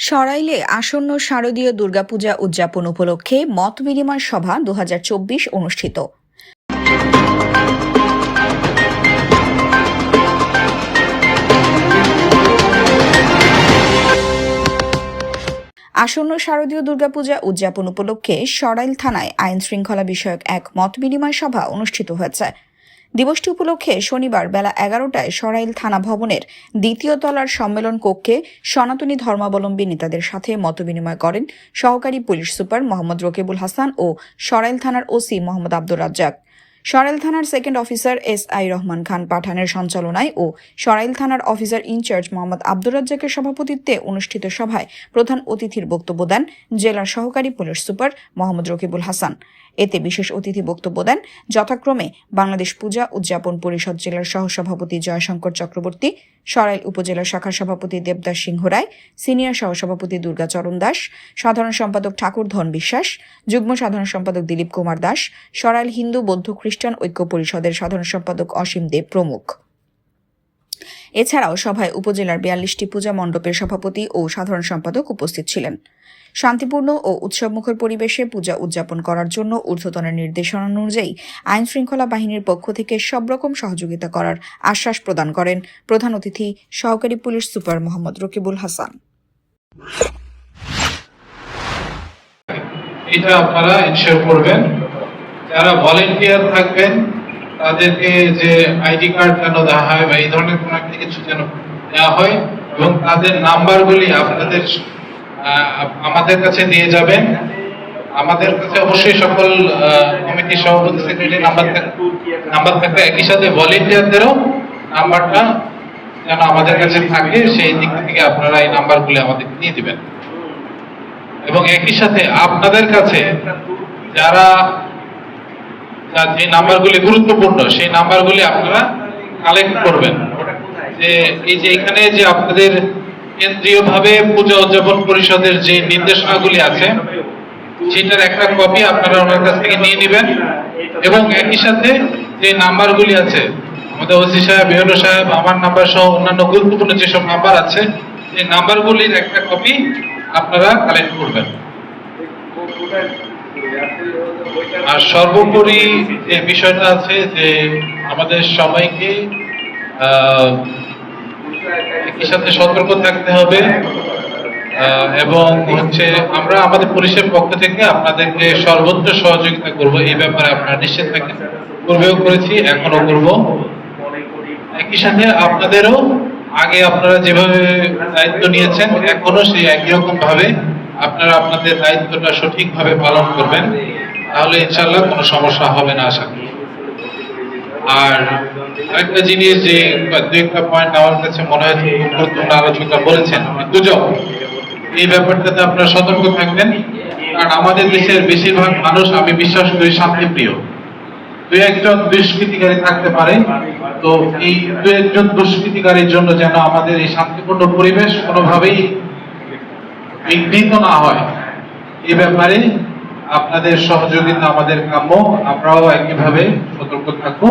সরাইলে আসন্ন শারদীয় দুর্গাপূজা উদযাপন উপলক্ষে মতবিনিময় সভা 2024 অনুষ্ঠিত। আসন্ন শারদীয় দুর্গাপূজা উদযাপন উপলক্ষে সরাইল থানায় আইন শৃঙ্খলা বিষয়ক এক মতবিনিময় সভা অনুষ্ঠিত হয়েছে। দিবসটি উপলক্ষে শনিবার বেলা 11টায় সরাইল থানা ভবনের দ্বিতীয় তলার সম্মেলন কক্ষে সনাতনী ধর্মাবলম্বী নেতাদের সাথে মতবিনিময় করেন সহকারী পুলিশ সুপার মোহাম্মদ রকিবুল হাসান ও সরাইল থানার ওসি মোহাম্মদ আব্দুর রাজ্জাক। সরাইল থানার second officer SI Rahman Khan পাঠানের সঞ্চালনায় ও সরাইল থানার অফিসার ইনচার্জ মোহাম্মদ আব্দুর রাজ্জাকের সভাপতিত্বে অনুষ্ঠিত সভায় প্রধান অতিথির বক্তব্য দেন জেলার সহকারী পুলিশ সুপার মোহাম্মদ রকিবুল হাসান। এতে বিশেষ অতিথি বক্তব্য দেন যথাক্রমে বাংলাদেশ পূজা উদযাপন পরিষদ জেলার সহসভাপতি জয়শঙ্কর চক্রবর্তী, সরাইল উপজেলা শাখার সভাপতি দেবদাস সিংহ রায়, সিনিয়র সহসভাপতি দুর্গাচরণ দাস, সাধারণ সম্পাদক ঠাকুর ধন বিশ্বাস, যুগ্ম সাধারণ সম্পাদক দিলীপ কুমার দাস, সরাইল হিন্দু বৌদ্ধ খ্রিস্টান ঐক্য পরিষদের সাধারণ সম্পাদক অসীম দেব প্রমুখ। এছাড়াও সভায় উপজেলার 42টি পূজা মণ্ডপের সভাপতি ও সাধারণ সম্পাদক উপস্থিত ছিলেন। শান্তিপূর্ণ ও উৎসবমুখর পরিবেশে পূজা উদযাপন করার জন্য ঊর্ধ্বতনের নির্দেশনা অনুযায়ী আইন শৃঙ্খলা বাহিনীর পক্ষ থেকে সব রকম সহযোগিতা করার আশ্বাস প্রদান করেন প্রধান অতিথি সহকারী পুলিশ সুপার মোহাম্মদ রকিবুল হাসান। এটা আপনারা ইনশিওর করবেন, যারা ভলেন্টিয়ার থাকবেন তাদেরকে যে আইডি কার্ড যেন দেওয়া হয় বা এই ধরনের কোনো একটা কিছু যেন দেওয়া হয় এবং তাদের নাম্বারগুলি আপনাদের আমাদের কাছে দিয়ে যাবেন। আমাদের কাছে অবশ্যই সকল কমিটি সভাপতি সেক্রেটারি নাম্বার থাকবে, একই সাথে ভলেন্টিয়ারদেরও নাম্বারটা যেন আমাদের কাছে থাকে, সেই দিক থেকে আপনারা এই নাম্বারগুলি আমাদের দিয়ে দিবেন। এবং একই সাথে আপনাদের কাছে যারা যে নাম্বারগুলি গুরুত্বপূর্ণ সেই নাম্বারগুলি আপনারা কালেক্ট করবেন। যে এই যে এখানে যে আপনাদের কেন্দ্রীয়ভাবে পূজা উদযাপন পরিষদের যে নির্দেশনাগুলি আছে সেটার একটা কপি আপনারা ওনার কাছ থেকে নিয়ে নেবেন এবং একই সাথে যে নাম্বারগুলি আছে আমাদের ওসি সাহেব, বিএলও সাহেব, আমার নাম্বার সহ অন্যান্য গুরুত্বপূর্ণ যেসব নাম্বার আছে সেই নাম্বারগুলির একটা কপি আপনারা কালেক্ট করবেন। আর সর্বোপরি যে বিষয়টা আছে যে আমাদের সবাইকে একই সাথে সতর্ক থাকতে হবে এবং আমরা আমাদের পুলিশের পক্ষ থেকে আপনাদেরকে সর্বোচ্চ সহযোগিতা করব, এই ব্যাপারে আপনারা নিশ্চিত থাকেন। পূর্বেও করেছি, এখনো করব। একই সাথে আপনাদেরও আগে আপনারা যেভাবে দায়িত্ব নিয়েছেন এখনো সেই একই রকম ভাবে আপনারা আপনাদের দায়িত্বটা সঠিকভাবে পালন করবেন, তাহলে ইনশাআল্লাহ কোনো সমস্যা হবে না আশা করি। আর আরেকটা জিনিস যে দুই একটা পয়েন্ট আমার কাছে মনে হয় গুরুত্বপূর্ণ আলোচনা বলেছেন দুজন, এই ব্যাপারটাতে আপনারা সতর্ক থাকবেন। কারণ আমাদের দেশের বেশিরভাগ মানুষ আমি বিশ্বাস করি শান্তিপ্রিয়। দুই একজন দুষ্কৃতিকারী থাকতে পারে, তো এই দুই একজন দুষ্কৃতিকারীর জন্য যেন আমাদের এই শান্তিপূর্ণ পরিবেশ কোনোভাবেই বিঘ্নিত না হয়, এ ব্যাপারে আপনাদের সহযোগিতা আমাদের কাম্য। আমরাও একইভাবে সতর্ক থাকবো।